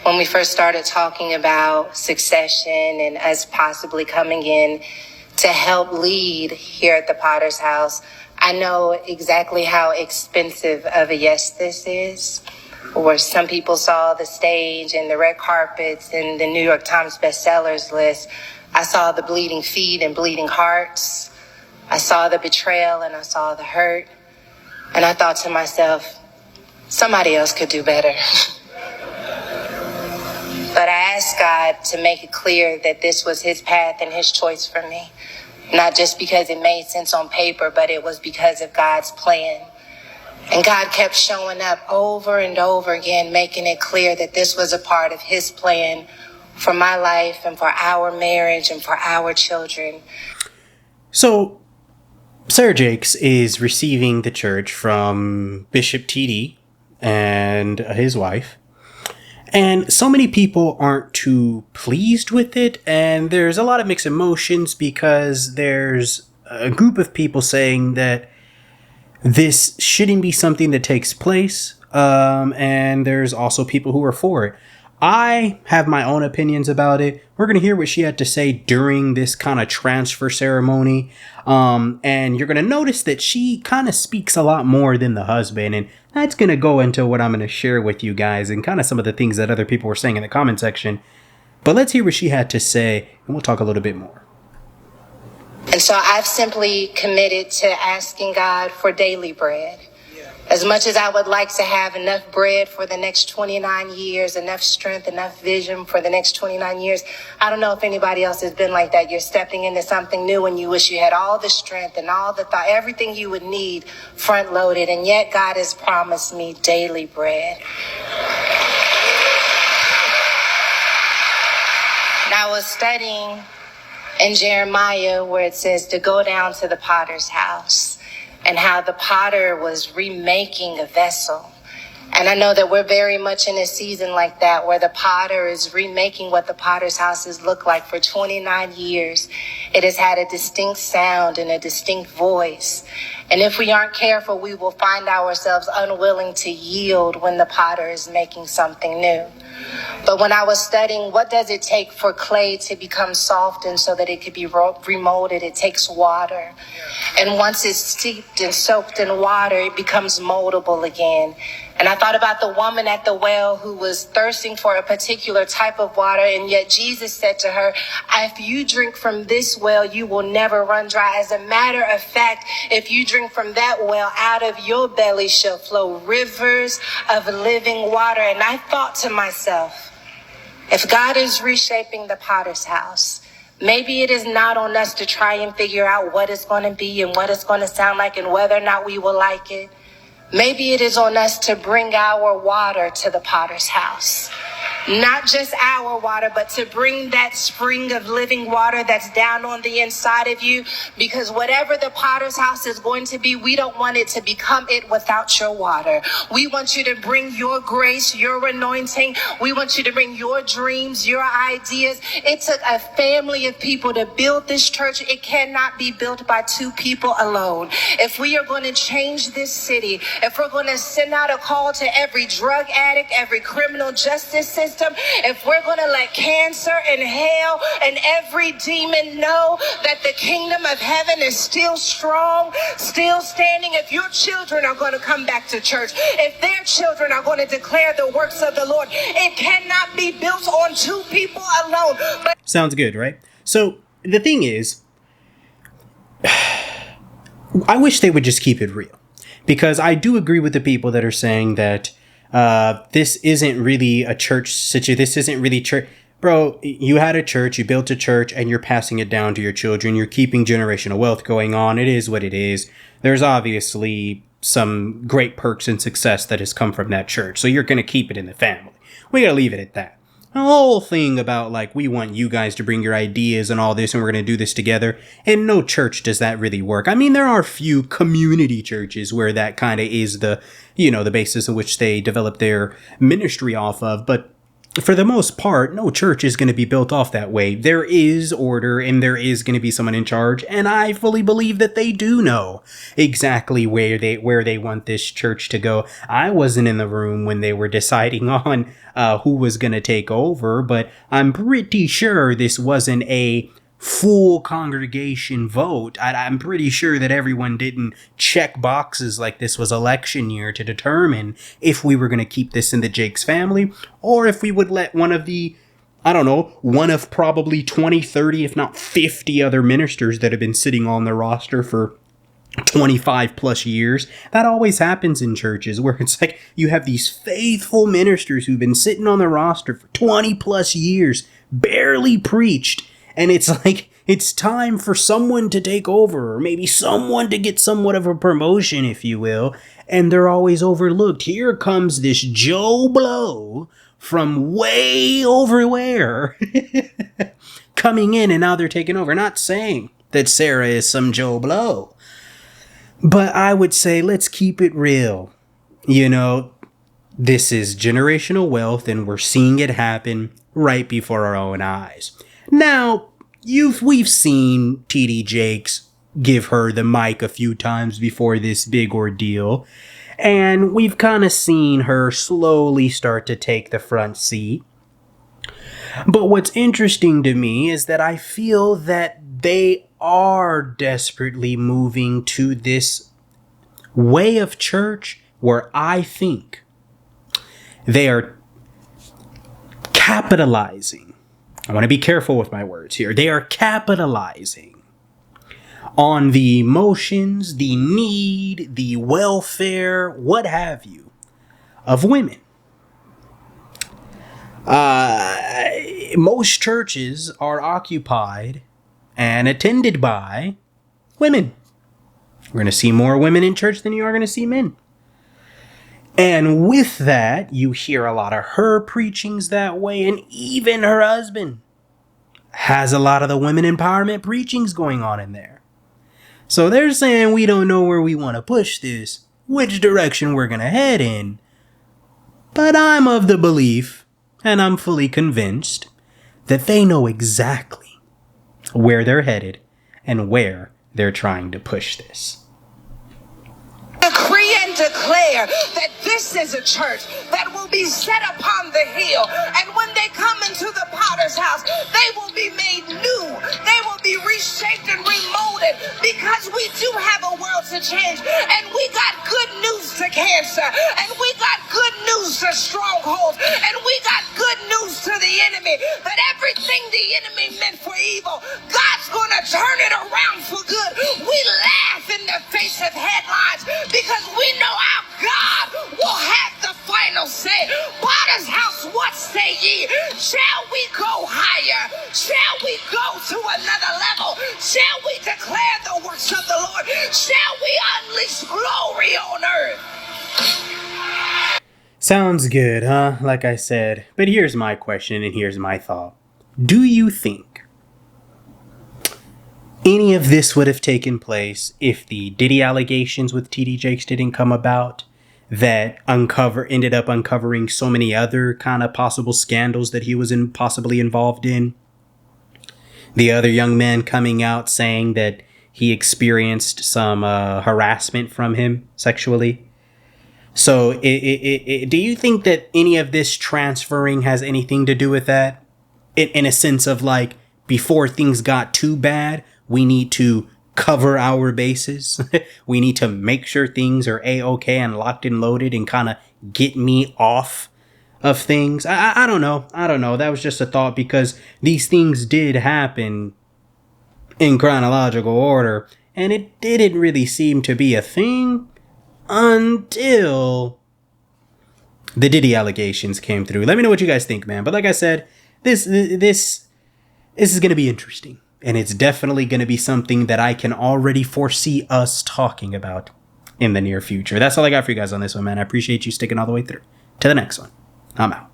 when we first started talking about succession and us possibly coming in to help lead here at the Potter's House, I know exactly how expensive of a yes this is. Where some people saw the stage and the red carpets and the New York Times bestsellers list, I saw the bleeding feet and bleeding hearts. I saw the betrayal and I saw the hurt. And I thought to myself, somebody else could do better. But I asked God to make it clear that this was his path and his choice for me. Not just because it made sense on paper, but it was because of God's plan. And God kept showing up over and over again, making it clear that this was a part of his plan for my life and for our marriage and for our children. So Sarah Jakes is receiving the church from Bishop TD and his wife. And so many people aren't too pleased with it. And there's a lot of mixed emotions because there's a group of people saying that this shouldn't be something that takes place. And there's also people who are for it. I have my own opinions about it. We're going to hear what she had to say during this kind of transfer ceremony. And you're going to notice that she kind of speaks a lot more than the husband. And that's going to go into what I'm going to share with you guys and kind of some of the things that other people were saying in the comment section. But let's hear what she had to say, and we'll talk a little bit more. And so I've simply committed to asking God for daily bread. As much as I would like to have enough bread for the next 29 years, enough strength, enough vision for the next 29 years, I don't know if anybody else has been like that. You're stepping into something new and you wish you had all the strength and all the thought, everything you would need front loaded. And yet God has promised me daily bread. And I was studying in Jeremiah where it says to go down to the potter's house and how the potter was remaking a vessel. And I know that we're very much in a season like that where the potter is remaking what the potter's houses look like. For 29 years, it has had a distinct sound and a distinct voice. And if we aren't careful, we will find ourselves unwilling to yield when the potter is making something new. But when I was studying, what does it take for clay to become soft and so that it could be remolded? It takes water. And once it's steeped and soaked in water, it becomes moldable again. And I thought about the woman at the well who was thirsting for a particular type of water. And yet Jesus said to her, if you drink from this well, you will never run dry. As a matter of fact, if you drink from that well, out of your belly shall flow rivers of living water. And I thought to myself, if God is reshaping the potter's house, maybe it is not on us to try and figure out what it's going to be and what it's going to sound like and whether or not we will like it. Maybe it is on us to bring our water to the potter's house. Not just our water, but to bring that spring of living water that's down on the inside of you. Because whatever the potter's house is going to be, we don't want it to become it without your water. We want you to bring your grace, your anointing. We want you to bring your dreams, your ideas. It took a family of people to build this church. It cannot be built by two people alone. If we are going to change this city, if we're going to send out a call to every drug addict, every criminal justice system, if we're going to let cancer and hell and every demon know that the kingdom of heaven is still strong, still standing, if your children are going to come back to church, if their children are going to declare the works of the Lord, it cannot be built on two people alone. Sounds good, right? So the thing is, I wish they would just keep it real, because I do agree with the people that are saying that this isn't really a church situation. This isn't really church. Bro, you had a church, you built a church, and you're passing it down to your children. You're keeping generational wealth going on. It is what it is. There's obviously some great perks and success that has come from that church. So you're going to keep it in the family. We got to leave it at that. The whole thing about, like, we want you guys to bring your ideas and all this, and we're going to do this together. And no church does that really work. I mean, there are a few community churches where that kind of is the, you know, the basis on which they develop their ministry off of. But for the most part, no church is going to be built off that way. There is order and there is going to be someone in charge, and I fully believe that they do know exactly where they want this church to go. I wasn't in the room when they were deciding on who was going to take over, but I'm pretty sure this wasn't a full congregation vote. I'm pretty sure that everyone didn't check boxes like this was election year to determine if we were going to keep this in the Jakes family or if we would let one of the, I don't know, one of probably 20, 30, if not 50 other ministers that have been sitting on the roster for 25 plus years. That always happens in churches where it's like you have these faithful ministers who've been sitting on the roster for 20 plus years, barely preached. And it's like, it's time for someone to take over, or maybe someone to get somewhat of a promotion, if you will. And they're always overlooked. Here comes this Joe Blow from way over where coming in, and now they're taking over. Not saying that Sarah is some Joe Blow, but I would say let's keep it real. You know, this is generational wealth, and we're seeing it happen right before our own eyes. Now, we've seen TD Jakes give her the mic a few times before this big ordeal, and we've kind of seen her slowly start to take the front seat. But what's interesting to me is that I feel that they are desperately moving to this way of church where I think they are capitalizing. I want to be careful with my words here. They are capitalizing on the emotions, the need, the welfare, what have you, of women. Most churches are occupied and attended by women. We're going to see more women in church than you are going to see men. And with that, you hear a lot of her preachings that way, and even her husband has a lot of the women empowerment preachings going on in there. So they're saying we don't know where we want to push this, which direction we're going to head in. But I'm of the belief, and I'm fully convinced, that they know exactly where they're headed and where they're trying to push this. Decree and declare that this is a church that will be set upon the hill, and when they come into the potter's house, they will be made new. They will be reshaped and remolded, because we do have a world to change, and we got good news to cancer, and we got good news to strongholds, and we got good news to the enemy, that everything the enemy meant for evil, God's gonna turn it around for good. We laugh in the face of headlines because we know our God will have the final say. Potter's house, what say ye? Shall we go higher? Shall we go to another level? Shall we declare the works of the Lord? Shall we unleash glory on earth? Sounds good, huh? Like I said. But here's my question and here's my thought. Do you think any of this would have taken place if the Diddy allegations with TD Jakes didn't come about, that ended up uncovering so many other kind of possible scandals that he was possibly involved in? The other young man coming out saying that he experienced some harassment from him sexually. So do you think that any of this transferring has anything to do with that? In a sense of like, before things got too bad, we need to cover our bases. We need to make sure things are A-okay and locked and loaded and kind of get me off of things. I don't know. That was just a thought, because these things did happen in chronological order, and it didn't really seem to be a thing until the Diddy allegations came through. Let me know what you guys think, man. But like I said, this is going to be interesting. And it's definitely going to be something that I can already foresee us talking about in the near future. That's all I got for you guys on this one, man. I appreciate you sticking all the way through. To the next one. I'm out.